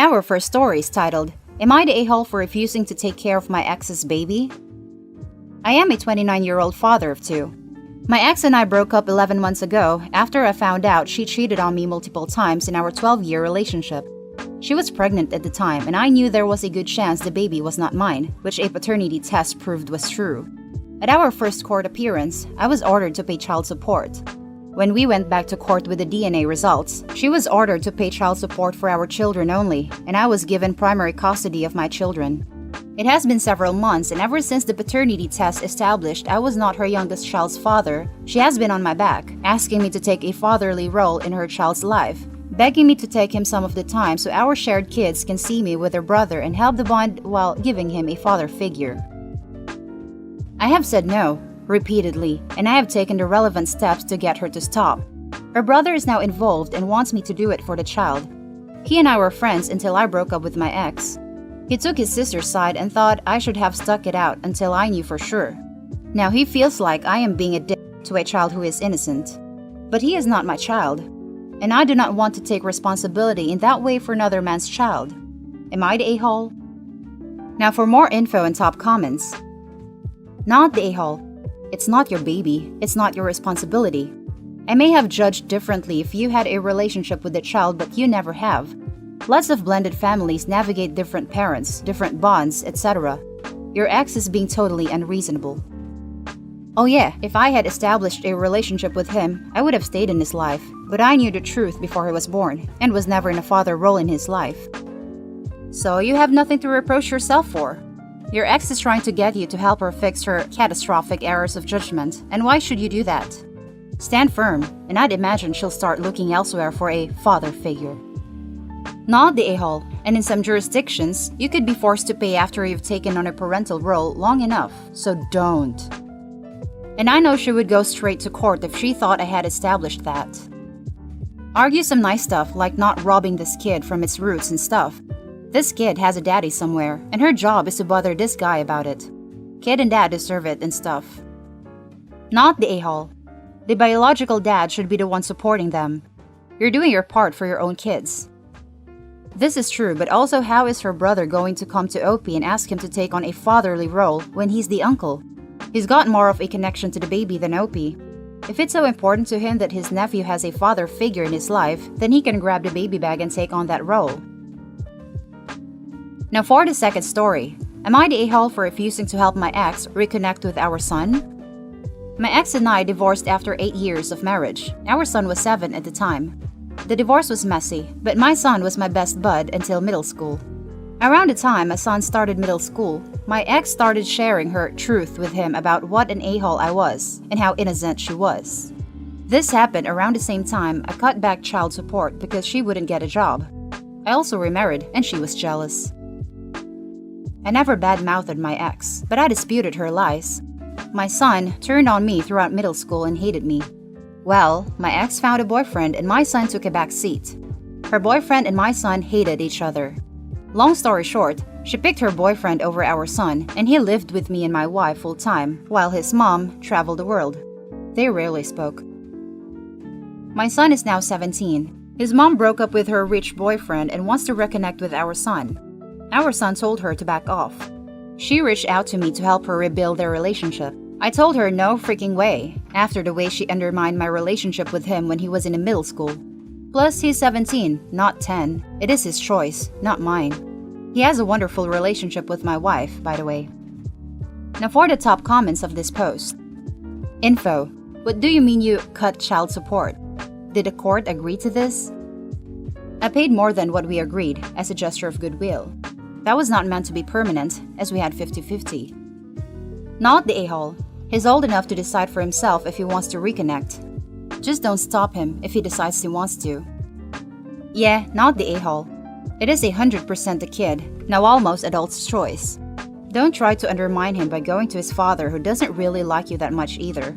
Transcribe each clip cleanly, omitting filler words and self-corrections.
Our first story is titled, Am I the a-hole for refusing to take care of my ex's baby? I am a 29-year-old father of two. My ex and I broke up 11 months ago after I found out she cheated on me multiple times in our 12-year relationship. She was pregnant at the time, and I knew there was a good chance the baby was not mine, which a paternity test proved was true. At our first court appearance, I was ordered to pay child support. When we went back to court with the DNA results, she was ordered to pay child support for our children only, and I was given primary custody of my children. It has been several months, and ever since the paternity test established I was not her youngest child's father, she has been on my back, asking me to take a fatherly role in her child's life, begging me to take him some of the time so our shared kids can see me with their brother and help the bond while giving him a father figure. I have said no, repeatedly, and I have taken the relevant steps to get her to stop. Her brother is now involved and wants me to do it for the child. He and I were friends until I broke up with my ex. He took his sister's side and thought I should have stuck it out until I knew for sure. Now he feels like I am being a dick to a child who is innocent. But he is not my child, and I do not want to take responsibility in that way for another man's child. Am I the a-hole? Now for more info and top comments. Not the a-hole. It's not your baby. It's not your responsibility. I may have judged differently if you had a relationship with the child, but you never have. Lots of blended families navigate different parents, different bonds, etc. Your ex is being totally unreasonable. Oh yeah, if I had established a relationship with him, I would have stayed in his life, but I knew the truth before he was born, and was never in a father role in his life. So you have nothing to reproach yourself for. Your ex is trying to get you to help her fix her catastrophic errors of judgment, and why should you do that? Stand firm, and I'd imagine she'll start looking elsewhere for a father figure. Not the a-hole, and in some jurisdictions, you could be forced to pay after you've taken on a parental role long enough, so don't. And I know she would go straight to court if she thought I had established that. Argue some nice stuff like not robbing this kid from its roots and stuff. This kid has a daddy somewhere, and her job is to bother this guy about it. Kid and dad deserve it and stuff. Not the a-hole. The biological dad should be the one supporting them. You're doing your part for your own kids. This is true, but also how is her brother going to come to Opie and ask him to take on a fatherly role when he's the uncle? He's got more of a connection to the baby than Opie. If it's so important to him that his nephew has a father figure in his life, then he can grab the baby bag and take on that role. Now for the second story, am I the a-hole for refusing to help my ex reconnect with our son? My ex and I divorced after 8 years of marriage. Our son was 7 at the time. The divorce was messy, but my son was my best bud until middle school. Around the time my son started middle school, my ex started sharing her truth with him about what an a-hole I was and how innocent she was. This happened around the same time I cut back child support because she wouldn't get a job. I also remarried and she was jealous. I never bad-mouthed my ex, but I disputed her lies. My son turned on me throughout middle school and hated me. Well, my ex found a boyfriend and my son took a back seat. Her boyfriend and my son hated each other. Long story short, she picked her boyfriend over our son, and he lived with me and my wife full-time, while his mom traveled the world. They rarely spoke. My son is now 17. His mom broke up with her rich boyfriend and wants to reconnect with our son. Our son told her to back off. She reached out to me to help her rebuild their relationship. I told her no freaking way, after the way she undermined my relationship with him when he was in middle school. Plus, he's 17, not 10. It is his choice, not mine. He has a wonderful relationship with my wife, by the way. Now for the top comments of this post. Info. What do you mean you cut child support? Did the court agree to this? I paid more than what we agreed as a gesture of goodwill. That was not meant to be permanent, as we had 50-50. Not the a-hole. He's old enough to decide for himself if he wants to reconnect. Just don't stop him if he decides he wants to. Yeah, not the a-hole. It is 100% the kid, now almost adult's choice. Don't try to undermine him by going to his father who doesn't really like you that much either.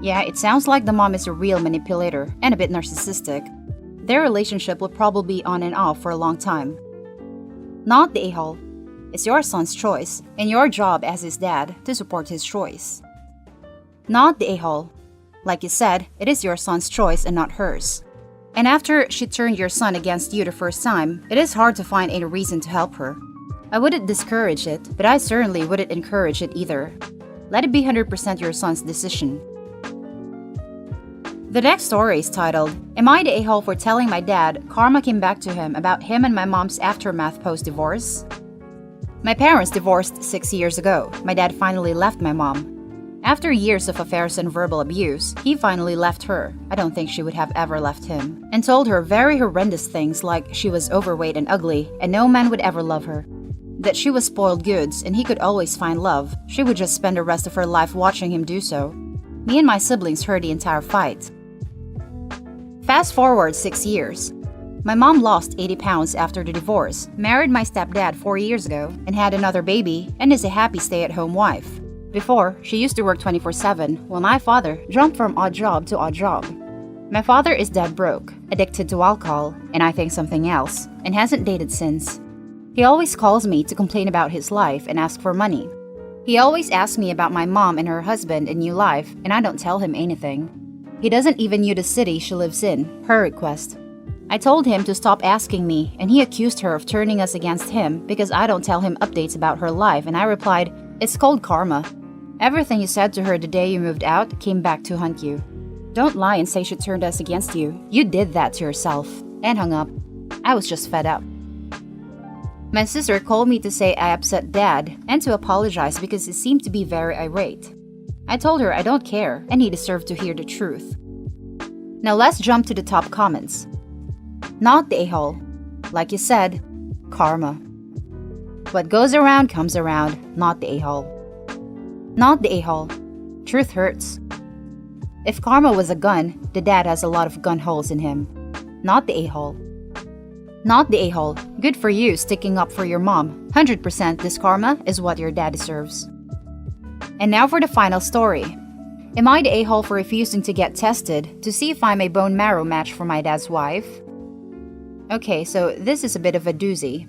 Yeah, it sounds like the mom is a real manipulator and a bit narcissistic. Their relationship will probably be on and off for a long time. Not the a-hole. It's your son's choice, and your job as his dad to support his choice. Not the a-hole. Like you said, it is your son's choice and not hers. And after she turned your son against you the first time, it is hard to find any reason to help her. I wouldn't discourage it, but I certainly wouldn't encourage it either. Let it be 100% your son's decision. The next story is titled, Am I the a-hole for telling my dad karma came back to him about him and my mom's aftermath post-divorce? My parents divorced 6 years ago. My dad finally left my mom. After years of affairs and verbal abuse, he finally left her. I don't think she would have ever left him. And told her very horrendous things like she was overweight and ugly and no man would ever love her. That she was spoiled goods and he could always find love. She would just spend the rest of her life watching him do so. Me and my siblings heard the entire fight. Fast forward 6 years. My mom lost 80 pounds after the divorce, married my stepdad 4 years ago, and had another baby, and is a happy stay-at-home wife. Before, she used to work 24/7, while my father jumped from odd job to odd job. My father is dead broke, addicted to alcohol, and I think something else, and hasn't dated since. He always calls me to complain about his life and ask for money. He always asks me about my mom and her husband and new life, and I don't tell him anything. He doesn't even know the city she lives in, her request. I told him to stop asking me, and he accused her of turning us against him because I don't tell him updates about her life, and I replied, It's called karma. Everything you said to her the day you moved out came back to haunt you. Don't lie and say she turned us against you. You did that to yourself. And hung up. I was just fed up. My sister called me to say I upset Dad and to apologize because he seemed to be very irate. I told her I don't care and he deserved to hear the truth. Now let's jump to the top comments. Not the a-hole. Like you said, karma. What goes around comes around, not the a-hole. Not the a-hole. Truth hurts. If karma was a gun, the dad has a lot of gun holes in him. Not the a-hole. Not the a-hole. Good for you sticking up for your mom. 100% this karma is what your dad deserves. And now for the final story. Am I the a-hole for refusing to get tested to see if I'm a bone marrow match for my dad's wife? Okay, so this is a bit of a doozy.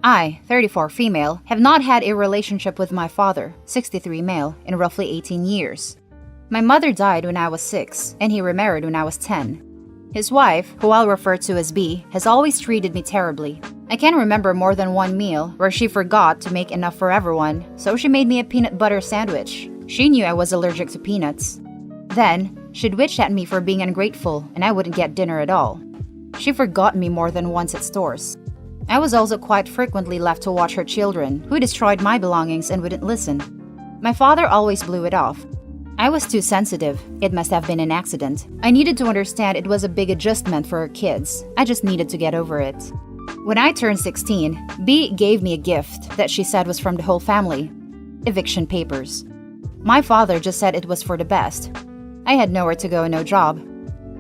I, 34 female, have not had a relationship with my father, 63 male, in roughly 18 years. My mother died when I was 6, and he remarried when I was 10. His wife, who I'll refer to as B, has always treated me terribly. I can remember more than one meal where she forgot to make enough for everyone, so she made me a peanut butter sandwich. She knew I was allergic to peanuts. Then, she'd witch at me for being ungrateful, and I wouldn't get dinner at all. She forgot me more than once at stores. I was also quite frequently left to watch her children, who destroyed my belongings and wouldn't listen. My father always blew it off. I was too sensitive. It must have been an accident. I needed to understand it was a big adjustment for her kids. I just needed to get over it. When I turned 16, B gave me a gift that she said was from the whole family. Eviction papers. My father just said it was for the best. I had nowhere to go and no job.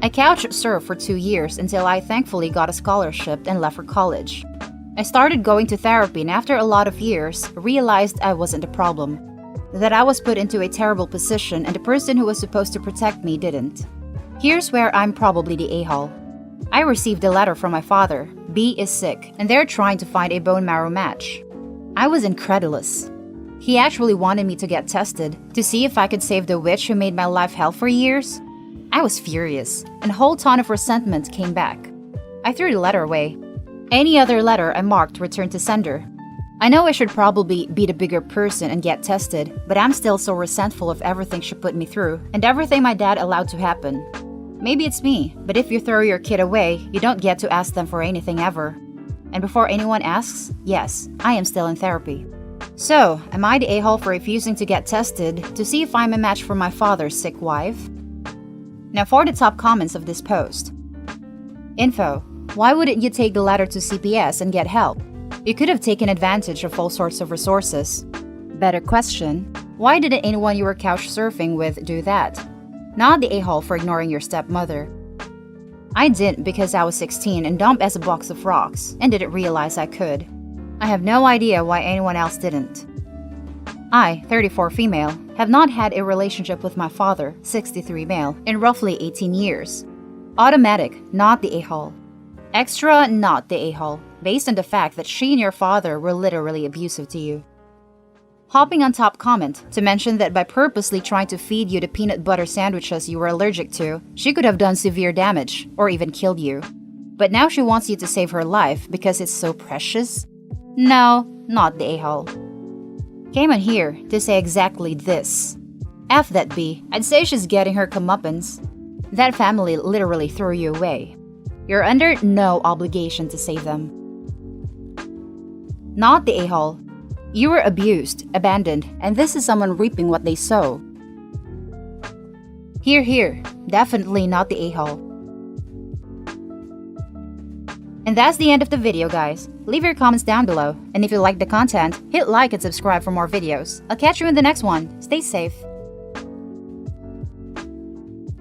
I couch surfed for 2 years until I thankfully got a scholarship and left for college. I started going to therapy and after a lot of years, realized I wasn't the problem. That I was put into a terrible position and the person who was supposed to protect me didn't. Here's where I'm probably the a-hole. I received a letter from my father. B is sick and they're trying to find a bone marrow match. I was incredulous. He actually wanted me to get tested to see if I could save the witch who made my life hell for years. I was furious, and a whole ton of resentment came back. I threw the letter away. Any other letter I marked returned to sender. I know I should probably be the bigger person and get tested, but I'm still so resentful of everything she put me through and everything my dad allowed to happen. Maybe it's me, but if you throw your kid away, you don't get to ask them for anything ever. And before anyone asks, yes, I am still in therapy. So, am I the a-hole for refusing to get tested to see if I'm a match for my father's sick wife? Now for the top comments of this post. Info. Why wouldn't you take the letter to CPS and get help? You could have taken advantage of all sorts of resources. Better question. Why didn't anyone you were couch surfing with do that? Not the a-hole for ignoring your stepmother. I didn't because I was 16 and dumped as a box of rocks and didn't realize I could. I have no idea why anyone else didn't. I, 34 female, have not had a relationship with my father, 63 male, in roughly 18 years. Automatic, not the a-hole. Extra, not the a-hole, based on the fact that she and your father were literally abusive to you. Hopping on top comment to mention that by purposely trying to feed you the peanut butter sandwiches you were allergic to, she could have done severe damage or even killed you. But now she wants you to save her life because it's so precious? No, not the a-hole. Came on here to say exactly this. F that B, I'd say she's getting her comeuppance. That family literally threw you away. You're under no obligation to save them. Not the a-hole. You were abused, abandoned, and this is someone reaping what they sow. Here, definitely not the a-hole. And that's the end of the video, guys. Leave your comments down below, and if you like the content, hit like and subscribe for more videos. I'll catch you in the next one. Stay safe.